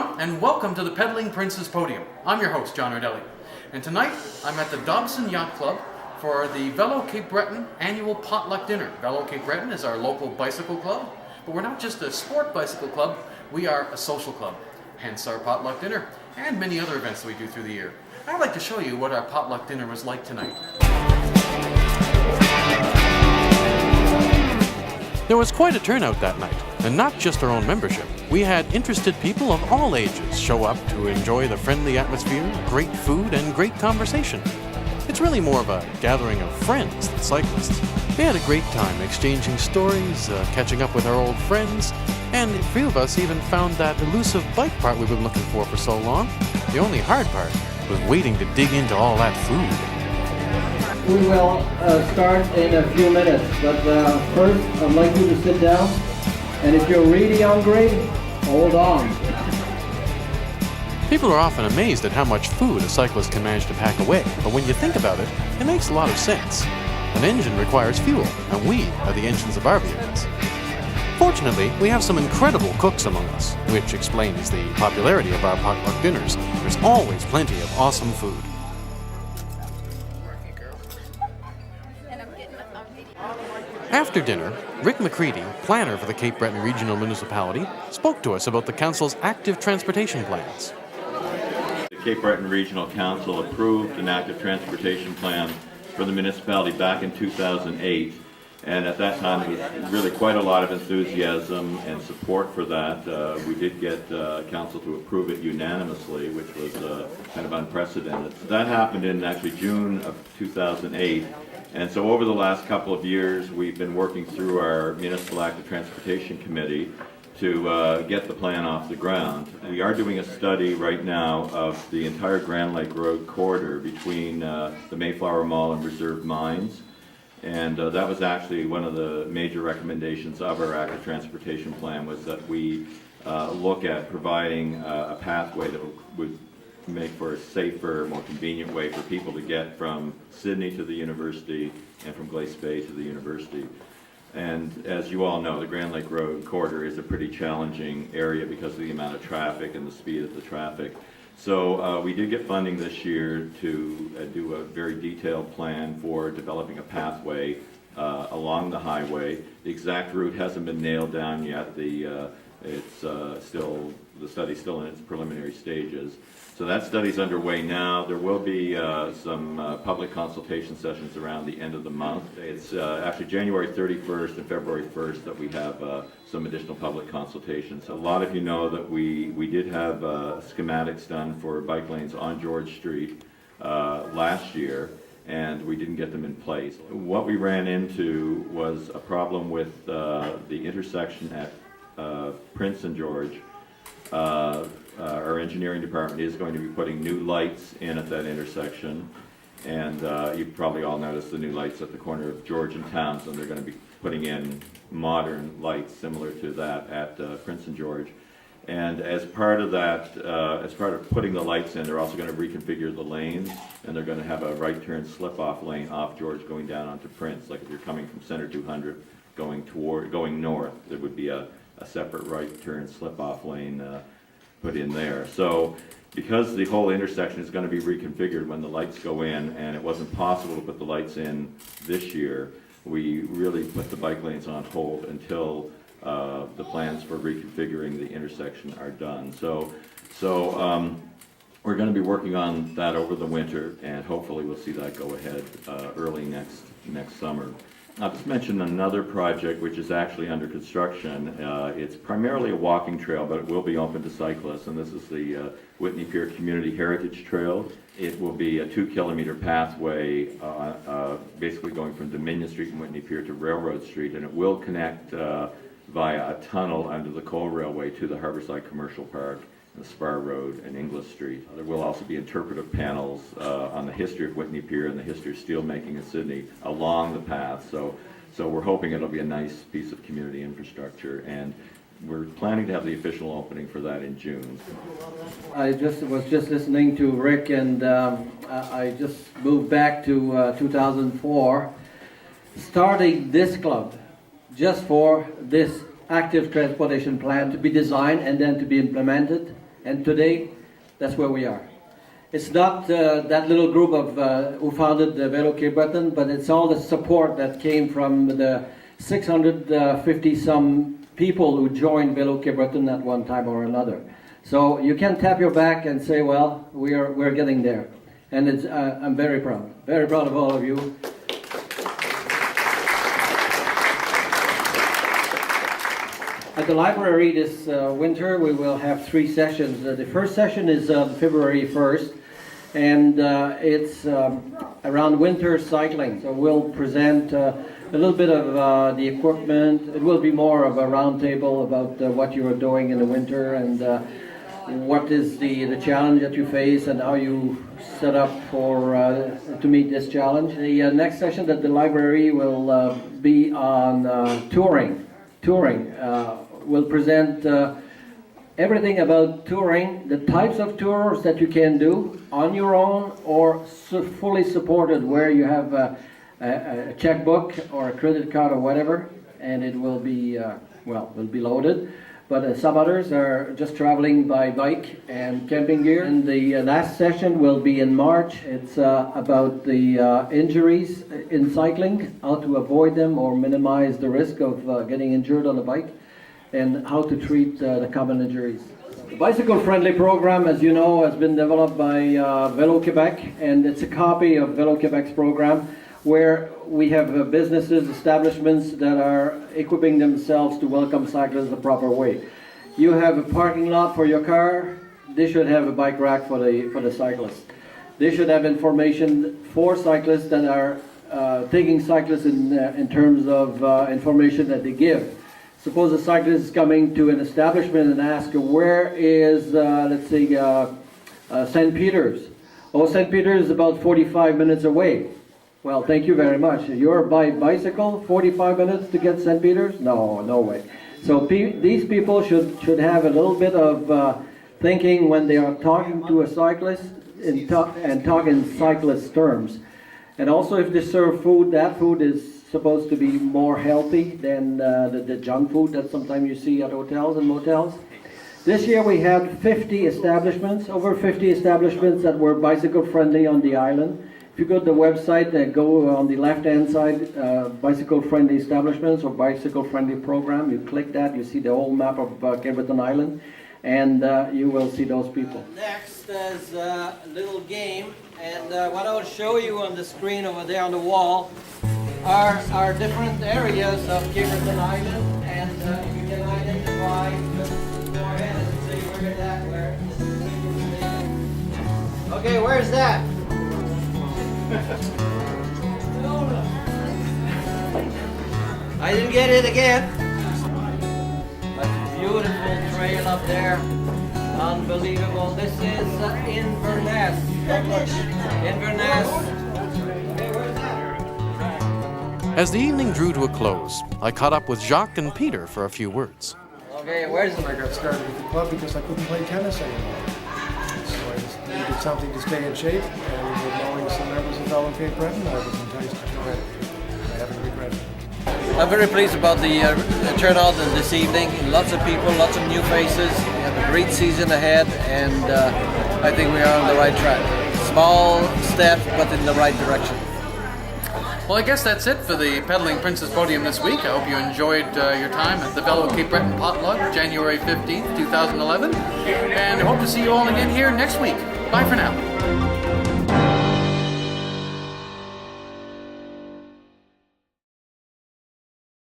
everyone, and welcome to the Pedaling Prince's Podium. I'm your host, John Ardelli. And tonight, I'm at the Dobson Yacht Club for the Velo Cape Breton annual Potluck dinner. Velo Cape Breton is our local bicycle club, but we're not just a sport bicycle club, we are a social club. Hence our Potluck dinner, and many other events that we do through the year. I'd like to show you what our Potluck dinner was like tonight. There was quite a turnout that night, and not just our own membership. We had interested people of all ages show up to enjoy the friendly atmosphere, great food, and great conversation. It's really more of a gathering of friends than cyclists. We had a great time exchanging stories, catching up with our old friends, and a few of us even found that elusive bike part we've been looking for so long. The only hard part was waiting to dig into all that food. We will start in a few minutes, but first I'd like you to sit down, and if you're really hungry, hold on. People are often amazed at how much food a cyclist can manage to pack away, but when you think about it, it makes a lot of sense. An engine requires fuel, and we are the engines of our vehicles. Fortunately, we have some incredible cooks among us, which explains the popularity of our potluck dinners. There's always plenty of awesome food. After dinner, Rick McCready, planner for the Cape Breton Regional Municipality, spoke to us about the Council's active transportation plans. The Cape Breton Regional Council approved an active transportation plan for the municipality back in 2008, and at that time there was really quite a lot of enthusiasm and support for that. We did get Council to approve it unanimously, which was kind of unprecedented. That happened in actually June of 2008. And so over the last couple of years, we've been working through our Municipal Active Transportation Committee to get the plan off the ground. We are doing a study right now of the entire Grand Lake Road corridor between the Mayflower Mall and Reserve Mines. And that was actually one of the major recommendations of our active transportation plan, was that we look at providing a pathway that would make for a safer, more convenient way for people to get from Sydney to the university and from Glace Bay to the university. And as you all know, the Grand Lake Road corridor is a pretty challenging area because of the amount of traffic and the speed of the traffic. So we did get funding this year to do a very detailed plan for developing a pathway along the highway. The exact route hasn't been nailed down yet. The study's still in its preliminary stages. So that study's underway now. There will be some public consultation sessions around the end of the month. It's actually January 31st and February 1st that we have some additional public consultations. A lot of you know that we did have schematics done for bike lanes on George Street last year, and we didn't get them in place. What we ran into was a problem with the intersection at Prince and George. Our engineering department is going to be putting new lights in at that intersection, and you've probably all noticed the new lights at the corner of George and Townsend. They're going to be putting in modern lights similar to that at Prince and George. And as part of that, as part of putting the lights in, they're also going to reconfigure the lanes, and they're going to have a right turn slip-off lane off George going down onto Prince. Like if you're coming from Center 200 going north, there would be a separate right turn slip-off lane put in there. So because the whole intersection is going to be reconfigured when the lights go in, and it wasn't possible to put the lights in this year, we really put the bike lanes on hold until the plans for reconfiguring the intersection are done. So we're going to be working on that over the winter, and hopefully we'll see that go ahead early next summer. I'll just mention another project which is actually under construction. It's primarily a walking trail, but it will be open to cyclists, and this is the Whitney Pier Community Heritage Trail. It will be a 2-kilometer pathway basically going from Dominion Street and Whitney Pier to Railroad Street, and it will connect via a tunnel under the coal railway to the Harborside Commercial Park, the Spar Road, and Inglis Street. There will also be interpretive panels on the history of Whitney Pier and the history of steelmaking in Sydney along the path. So we're hoping it'll be a nice piece of community infrastructure, and we're planning to have the official opening for that in June. I was just listening to Rick, and I just moved back to 2004, starting this club just for this active transportation plan to be designed and then to be implemented And today, that's where we are. It's not that little group of who founded the Velo Cape Breton, but it's all the support that came from the 650 some people who joined Velo Cape Breton at one time or another. So you can tap your back and say, well, we're getting there. And it's, I'm very proud of all of you. At the library this winter, we will have 3 sessions. The first session is February 1st, and it's around winter cycling. So we'll present a little bit of the equipment. It will be more of a roundtable about what you are doing in the winter and what is the challenge that you face and how you set up for to meet this challenge. The next session at the library will be on touring. We'll present everything about touring, the types of tours that you can do on your own or fully supported, where you have a checkbook or a credit card or whatever, and it will be will be loaded. But some others are just traveling by bike and camping gear. And the last session will be in March. It's about the injuries in cycling, how to avoid them or minimize the risk of getting injured on a bike, and how to treat the common injuries. The bicycle-friendly program, as you know, has been developed by Velo Quebec, and it's a copy of Velo Quebec's program, where we have businesses, establishments that are equipping themselves to welcome cyclists the proper way. You have a parking lot for your car, they should have a bike rack for the cyclist. They should have information for cyclists that are taking cyclists in terms of information that they give. Suppose a cyclist is coming to an establishment and ask, where is, let's say, St. Peter's? Oh, St. Peter's is about 45 minutes away. Well, thank you very much. You're by bicycle, 45 minutes to get St. Peter's? No way. So these people should have a little bit of thinking when they are talking to a cyclist and talk in cyclist terms. And also, if they serve food, that food is supposed to be more healthy than the junk food that sometimes you see at hotels and motels. This year we had 50 establishments, over 50 establishments that were bicycle friendly on the island. If you go to the website, go on the left-hand side, bicycle-friendly establishments or bicycle-friendly program. You click that, you see the whole map of Cape Breton Island, and you will see those people. Next is a little game, and what I'll show you on the screen over there on the wall are different areas of Cape Breton Island, and you can identify, just go ahead and say where that, where. Okay, where's that? I didn't get it again. A beautiful trail up there. Unbelievable. This is Inverness. Inverness. Okay, where's that? As the evening drew to a close, I caught up with Jacques and Peter for a few words. Okay, where's I got started with the club because I couldn't play tennis anymore. So I just needed something to stay in shape, and with knowing some members of Velo Cape Breton, I was enticed to join it. I haven't regretted it. I'm very pleased about the turnout this evening. Lots of people, lots of new faces. We have a great season ahead, and I think we are on the right track. Small step, but in the right direction. Well, I guess that's it for the Pedaling Prince's Podium this week. I hope you enjoyed your time at the Velo Cape Breton Potluck, January 15th, 2011. And I hope to see you all again here next week. Bye for now.